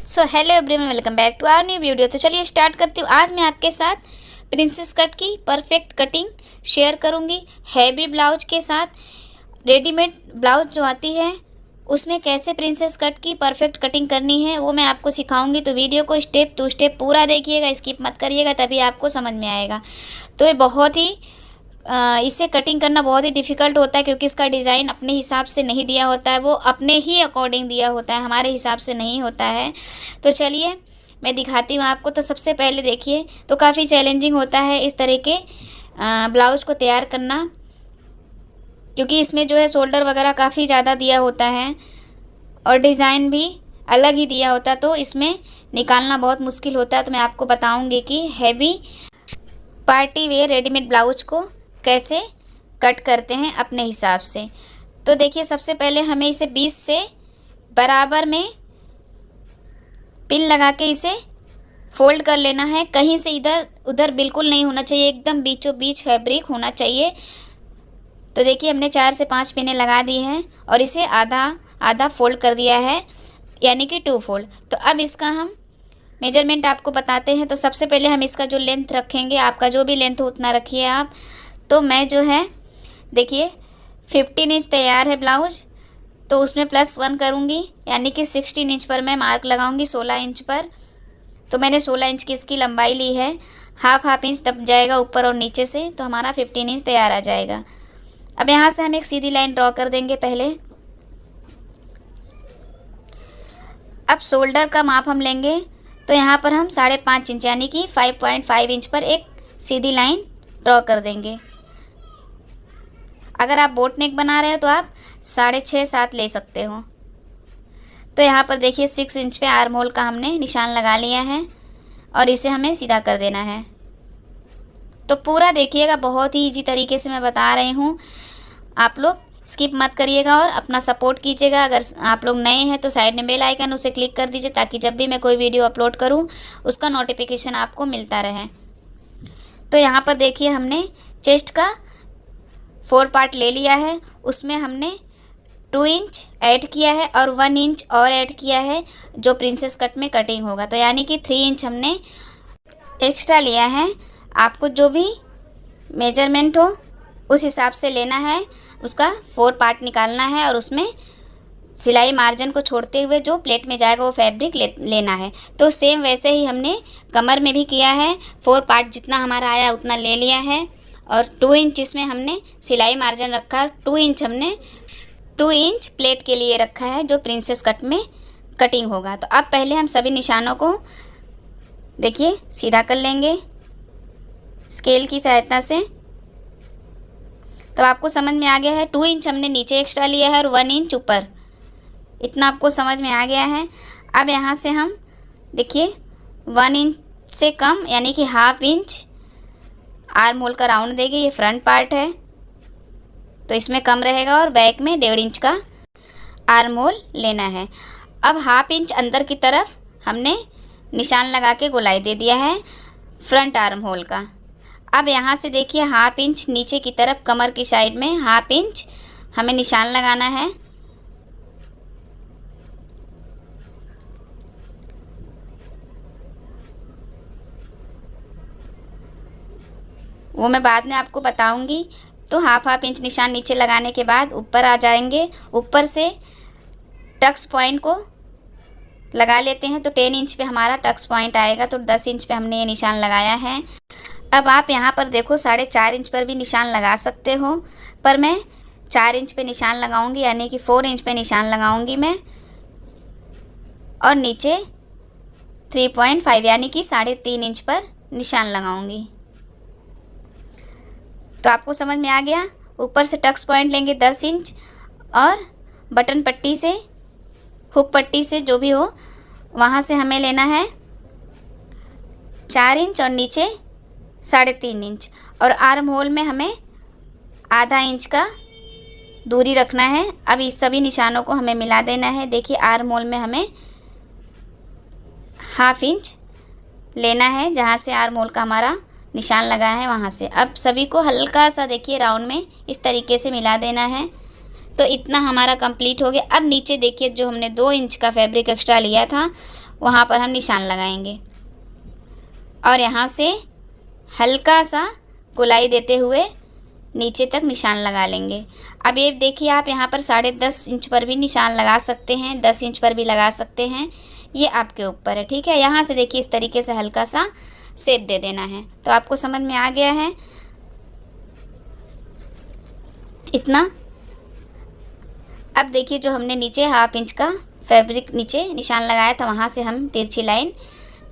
So hello everyone, welcome back to our new video. तो चलिए start करती हूँ। आज मैं आपके साथ प्रिंसेस कट की परफेक्ट कटिंग शेयर करूँगी। हैवी ब्लाउज के साथ रेडीमेड ब्लाउज जो आती है उसमें कैसे प्रिंसेस कट की परफेक्ट कटिंग करनी है वो मैं आपको सिखाऊंगी। तो वीडियो को स्टेप टू स्टेप पूरा देखिएगा, स्किप मत करिएगा, तभी आपको समझ में आएगा। तो ये बहुत ही इसे कटिंग करना बहुत ही डिफ़िकल्ट होता है, क्योंकि इसका डिज़ाइन अपने हिसाब से नहीं दिया होता है, वो अपने ही अकॉर्डिंग दिया होता है, हमारे हिसाब से नहीं होता है। तो चलिए मैं दिखाती हूँ आपको। तो सबसे पहले देखिए, तो काफ़ी चैलेंजिंग होता है इस तरह के ब्लाउज को तैयार करना, क्योंकि इसमें जो है शोल्डर वगैरह काफ़ी ज़्यादा दिया होता है और डिज़ाइन भी अलग ही दिया होता है, तो इसमें निकालना बहुत मुश्किल होता है। तो मैं आपको बताऊँगी कि heavy party wear readymade blouse को कैसे कट करते हैं अपने हिसाब से। तो देखिए, सबसे पहले हमें इसे 20 से बराबर में पिन लगा के इसे फोल्ड कर लेना है। कहीं से इधर उधर बिल्कुल नहीं होना चाहिए, एकदम बीचों बीच फैब्रिक होना चाहिए। तो देखिए, हमने 4 से 5 पिनें लगा दी हैं और इसे आधा आधा फोल्ड कर दिया है, यानी कि 2 फोल्ड। तो अब इसका हम मेजरमेंट आपको बताते हैं। तो सबसे पहले हम इसका जो लेंथ रखेंगे, आपका जो भी लेंथ हो उतना रखिए आप। तो मैं जो है देखिए 15 इंच तैयार है ब्लाउज, तो उसमें +1 करूँगी, यानी कि 16 इंच पर मैं मार्क लगाऊंगी 16 इंच पर। तो मैंने 16 इंच की इसकी लंबाई ली है, हाफ इंच दब जाएगा ऊपर और नीचे से, तो हमारा 15 इंच तैयार आ जाएगा। अब यहाँ से हम एक सीधी लाइन ड्रॉ कर देंगे पहले। अब शोल्डर का माप हम लेंगे, तो यहाँ पर हम 5.5 इंच यानी कि 5.5 इंच पर एक सीधी लाइन ड्रॉ कर देंगे। अगर आप बोट नेक बना रहे हो तो आप 6.5-7 ले सकते हो। तो यहाँ पर देखिए 6 इंच पे आर्म होल का हमने निशान लगा लिया है और इसे हमें सीधा कर देना है। तो पूरा देखिएगा, बहुत ही ईजी तरीके से मैं बता रही हूँ, आप लोग स्किप मत करिएगा और अपना सपोर्ट कीजिएगा। अगर आप लोग नए हैं तो साइड में बेल आइकन उसे क्लिक कर दीजिए, ताकि जब भी मैं कोई वीडियो अपलोड करूं उसका नोटिफिकेशन आपको मिलता रहे। तो यहाँ पर देखिए, हमने चेस्ट का 4 पार्ट ले लिया है, उसमें हमने 2 इंच ऐड किया है और 1 इंच और ऐड किया है जो प्रिंसेस कट में कटिंग होगा। तो यानी कि 3 इंच हमने एक्स्ट्रा लिया है। आपको जो भी मेजरमेंट हो उस हिसाब से लेना है, उसका 4 पार्ट निकालना है और उसमें सिलाई मार्जिन को छोड़ते हुए जो प्लेट में जाएगा वो फैब्रिक लेना है। तो सेम वैसे ही हमने कमर में भी किया है, 4 पार्ट जितना हमारा आया उतना ले लिया है और 2 इंच इसमें हमने सिलाई मार्जिन रखा। 2 इंच हमने 2 इंच प्लेट के लिए रखा है जो प्रिंसेस कट में कटिंग होगा। तो अब पहले हम सभी निशानों को देखिए सीधा कर लेंगे स्केल की सहायता से। तो आपको समझ में आ गया है, 2 इंच हमने नीचे एक्स्ट्रा लिया है और 1 इंच ऊपर, इतना आपको समझ में आ गया है। अब यहाँ से हम देखिए 1 इंच से कम यानी कि हाफ इंच आर्म होल का राउंड देंगे। ये फ्रंट पार्ट है तो इसमें कम रहेगा और बैक में 1.5 इंच का आर्म होल लेना है। अब हाफ इंच अंदर की तरफ हमने निशान लगा के गोलाई दे दिया है फ्रंट आर्म होल का। अब यहाँ से देखिए हाफ इंच नीचे की तरफ कमर की साइड में हाफ इंच हमें निशान लगाना है। वो मैं बाद में आपको बताऊंगी। तो हाफ इंच निशान नीचे लगाने के बाद ऊपर आ जाएंगे, ऊपर से टक्स पॉइंट को लगा लेते हैं। तो 10 इंच पे हमारा टक्स पॉइंट आएगा, तो 10 इंच पे हमने ये निशान लगाया है। अब आप यहाँ पर देखो 4.5 इंच पर भी निशान लगा सकते हो, पर मैं 4 इंच पे निशान लगाऊंगी, यानी कि 4 इंच पे निशान लगाऊंगी मैं और नीचे 3.5 यानी कि 3.5 इंच पर निशान लगाऊंगी। तो आपको समझ में आ गया। ऊपर से टक्स पॉइंट लेंगे 10 इंच और बटन पट्टी से, हुक पट्टी से जो भी हो, वहाँ से हमें लेना है 4 इंच और नीचे 3.5 इंच, और आर्म होल में हमें आधा इंच का दूरी रखना है। अब इस सभी निशानों को हमें मिला देना है। देखिए आर्म होल में हमें हाफ इंच लेना है, जहाँ से आर्म होल का हमारा निशान लगा है वहाँ से। अब सभी को हल्का सा देखिए राउंड में इस तरीके से मिला देना है। तो इतना हमारा कंप्लीट हो गया। अब नीचे देखिए जो हमने 2 इंच का फैब्रिक एक्स्ट्रा लिया था वहाँ पर हम निशान लगाएंगे और यहाँ से हल्का सा गोलाई देते हुए नीचे तक निशान लगा लेंगे। अब ये देखिए, आप यहाँ पर 10.5 इंच पर भी निशान लगा सकते हैं, 10 इंच पर भी लगा सकते हैं, ये आपके ऊपर है। ठीक है, यहाँ से देखिए इस तरीके से हल्का सा शेप दे देना है। तो आपको समझ में आ गया है इतना। अब देखिए, जो हमने नीचे 1/2 इंच का फैब्रिक नीचे निशान लगाया था, वहाँ से हम तिरछी लाइन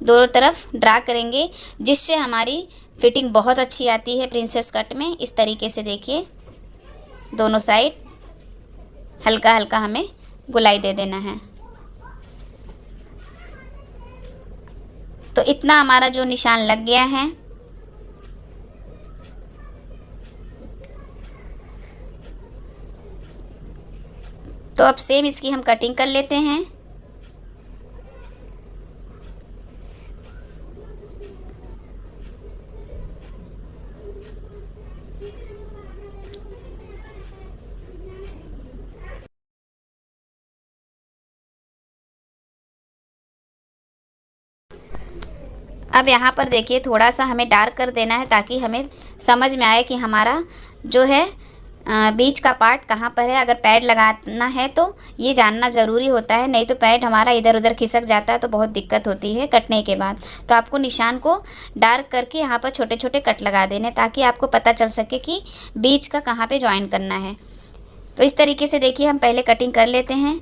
दोनों तरफ ड्रा करेंगे, जिससे हमारी फिटिंग बहुत अच्छी आती है प्रिंसेस कट में। इस तरीके से देखिए दोनों साइड हल्का हल्का हमें गोलाई दे देना है। तो इतना हमारा जो निशान लग गया है। तो अब सेम इसकी हम कटिंग कर लेते हैं। अब यहाँ पर देखिए थोड़ा सा हमें डार्क कर देना है, ताकि हमें समझ में आए कि हमारा जो है बीच का पार्ट कहाँ पर है। अगर पैड लगाना है तो ये जानना ज़रूरी होता है, नहीं तो पैड हमारा इधर उधर खिसक जाता है तो बहुत दिक्कत होती है कटने के बाद। तो आपको निशान को डार्क करके यहाँ पर छोटे छोटे कट लगा देने, ताकि आपको पता चल सके कि बीच का कहाँ पे ज्वाइन करना है। तो इस तरीके से देखिए हम पहले कटिंग कर लेते हैं।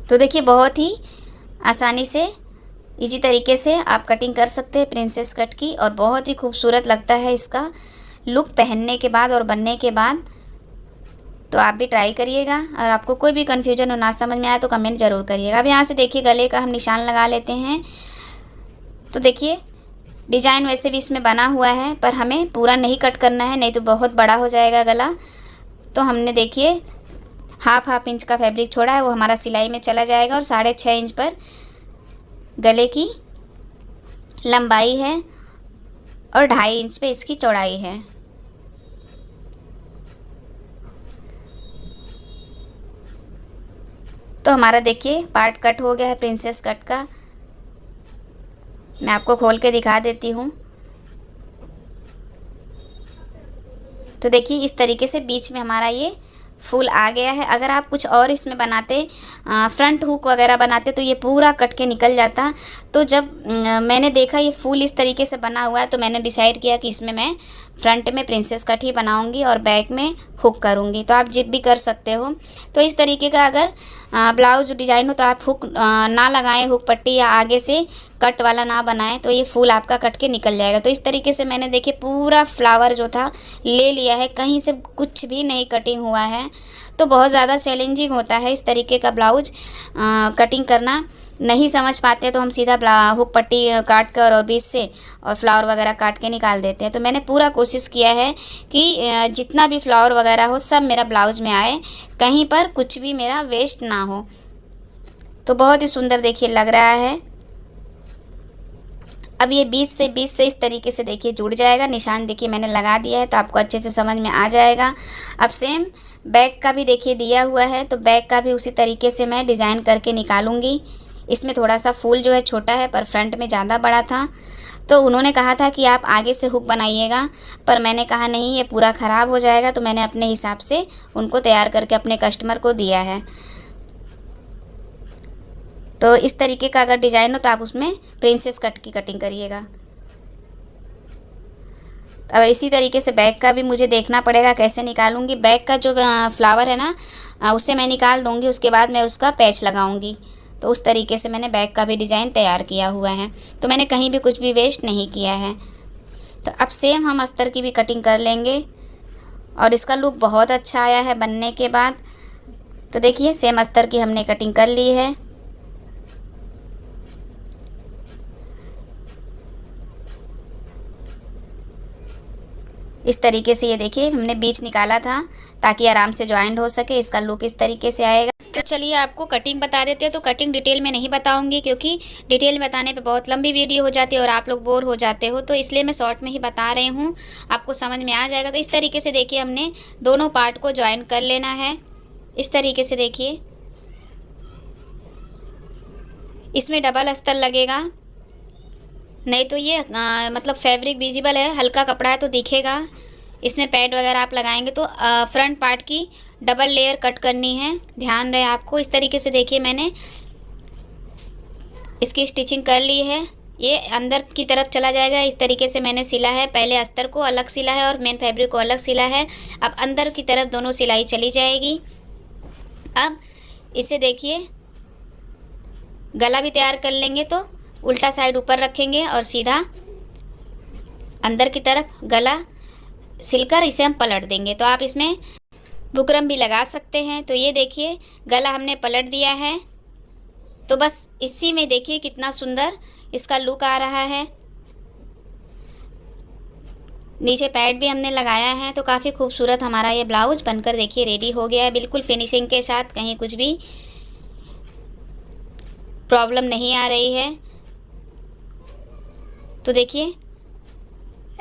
तो देखिए बहुत ही आसानी से इजी तरीके से आप कटिंग कर सकते हैं प्रिंसेस कट की, और बहुत ही खूबसूरत लगता है इसका लुक पहनने के बाद और बनने के बाद। तो आप भी ट्राई करिएगा, और आपको कोई भी कन्फ्यूजन और ना समझ में आए तो कमेंट ज़रूर करिएगा। अब यहाँ से देखिए गले का हम निशान लगा लेते हैं। तो देखिए डिज़ाइन वैसे भी इसमें बना हुआ है, पर हमें पूरा नहीं कट करना है, नहीं तो बहुत बड़ा हो जाएगा गला। तो हमने देखिए हाफ इंच का फैब्रिक छोड़ा है, वो हमारा सिलाई में चला जाएगा, और 6.5 इंच पर गले की लंबाई है और 2.5 इंच पे इसकी चौड़ाई है। तो हमारा देखिए पार्ट कट हो गया है प्रिंसेस कट का। मैं आपको खोल के दिखा देती हूँ। तो देखिए इस तरीके से बीच में हमारा ये फूल आ गया है। अगर आप कुछ और इसमें बनाते, फ्रंट हुक वगैरह बनाते, तो ये पूरा कट के निकल जाता। तो जब मैंने देखा ये फूल इस तरीके से बना हुआ है, तो मैंने डिसाइड किया कि इसमें मैं फ्रंट में प्रिंसेस कट ही बनाऊंगी और बैक में हुक करूंगी। तो आप जिप भी कर सकते हो। तो इस तरीके का अगर ब्लाउज डिज़ाइन हो तो आप हुक ना लगाएं, हुक पट्टी, या आगे से कट वाला ना बनाएं, तो ये फूल आपका कट के निकल जाएगा। तो इस तरीके से मैंने देखिए पूरा फ्लावर जो था ले लिया है, कहीं से कुछ भी नहीं कटिंग हुआ है। तो बहुत ज़्यादा चैलेंजिंग होता है इस तरीके का ब्लाउज कटिंग करना। नहीं समझ पाते तो हम सीधा हुक पट्टी काट कर और बीच से और फ्लावर वगैरह काट के निकाल देते हैं। तो मैंने पूरा कोशिश किया है कि जितना भी फ्लावर वगैरह हो सब मेरा ब्लाउज में आए, कहीं पर कुछ भी मेरा वेस्ट ना हो। तो बहुत ही सुंदर देखिए लग रहा है। अब ये बीच से इस तरीके से देखिए जुड़ जाएगा। निशान देखिए मैंने लगा दिया है, तो आपको अच्छे से समझ में आ जाएगा। अब सेम बैक का भी देखिए दिया हुआ है, तो बैक का भी उसी तरीके से मैं डिज़ाइन करके निकालूंगी। इसमें थोड़ा सा फूल जो है छोटा है, पर फ्रंट में ज़्यादा बड़ा था। तो उन्होंने कहा था कि आप आगे से हुक बनाइएगा, पर मैंने कहा नहीं, ये पूरा ख़राब हो जाएगा। तो मैंने अपने हिसाब से उनको तैयार करके अपने कस्टमर को दिया है। तो इस तरीके का अगर डिज़ाइन हो तो आप उसमें प्रिंसेस कट की कटिंग करिएगा। अब इसी तरीके से बैक का भी मुझे देखना पड़ेगा कैसे निकालूंगी। बैक का जो फ्लावर है ना, उससे मैं निकाल दूंगी, उसके बाद मैं उसका पैच लगाऊंगी। तो उस तरीके से मैंने बैक का भी डिज़ाइन तैयार किया हुआ है। तो मैंने कहीं भी कुछ भी वेस्ट नहीं किया है। तो अब सेम हम अस्तर की भी कटिंग कर लेंगे, और इसका लुक बहुत अच्छा आया है बनने के बाद। तो देखिए सेम अस्तर की हमने कटिंग कर ली है। इस तरीके से ये देखिए हमने बीच निकाला था ताकि आराम से ज्वाइंट हो सके। इसका लुक इस तरीके से आएगा। तो चलिए आपको कटिंग बता देते हैं। तो कटिंग डिटेल में नहीं बताऊंगी, क्योंकि डिटेल में बताने पे बहुत लंबी वीडियो हो जाती है और आप लोग बोर हो जाते हो। तो इसलिए मैं शॉर्ट में ही बता रही हूँ, आपको समझ में आ जाएगा। तो इस तरीके से देखिए हमने दोनों पार्ट को ज्वाइन कर लेना है। इस तरीके से देखिए, इसमें डबल अस्तर लगेगा, नहीं तो ये मतलब फैब्रिक विजिबल है, हल्का कपड़ा है तो दिखेगा। इसमें पैड वगैरह आप लगाएंगे तो फ्रंट पार्ट की डबल लेयर कट करनी है, ध्यान रहे आपको। इस तरीके से देखिए मैंने इसकी स्टिचिंग कर ली है, ये अंदर की तरफ चला जाएगा। इस तरीके से मैंने सिला है, पहले अस्तर को अलग सिला है और मेन फैब्रिक को अलग सिला है। अब अंदर की तरफ दोनों सिलाई चली जाएगी। अब इसे देखिए, गला भी तैयार कर लेंगे तो उल्टा साइड ऊपर रखेंगे और सीधा अंदर की तरफ गला सिलकर इसे हम पलट देंगे। तो आप इसमें बुकरम भी लगा सकते हैं। तो ये देखिए गला हमने पलट दिया है, तो बस इसी में देखिए कितना सुंदर इसका लुक आ रहा है। नीचे पैड भी हमने लगाया है, तो काफ़ी खूबसूरत हमारा ये ब्लाउज बनकर देखिए रेडी हो गया है, बिल्कुल फिनिशिंग के साथ, कहीं कुछ भी प्रॉब्लम नहीं आ रही है। तो देखिए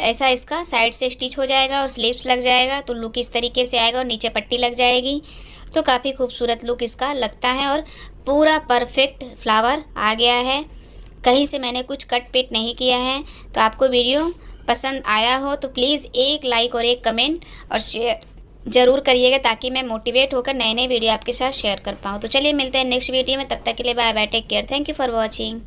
ऐसा इसका साइड से स्टिच हो जाएगा और स्लीव्स लग जाएगा, तो लुक इस तरीके से आएगा और नीचे पट्टी लग जाएगी। तो काफ़ी खूबसूरत लुक इसका लगता है और पूरा परफेक्ट फ्लावर आ गया है, कहीं से मैंने कुछ कट पिट नहीं किया है। तो आपको वीडियो पसंद आया हो तो प्लीज़ एक लाइक और एक कमेंट और शेयर ज़रूर करिएगा, ताकि मैं मोटिवेट होकर नए नए वीडियो आपके साथ शेयर कर पाऊँ। तो चलिए मिलते हैं नेक्स्ट वीडियो में, तब तक के लिए bye bye, take care, thank you for watching.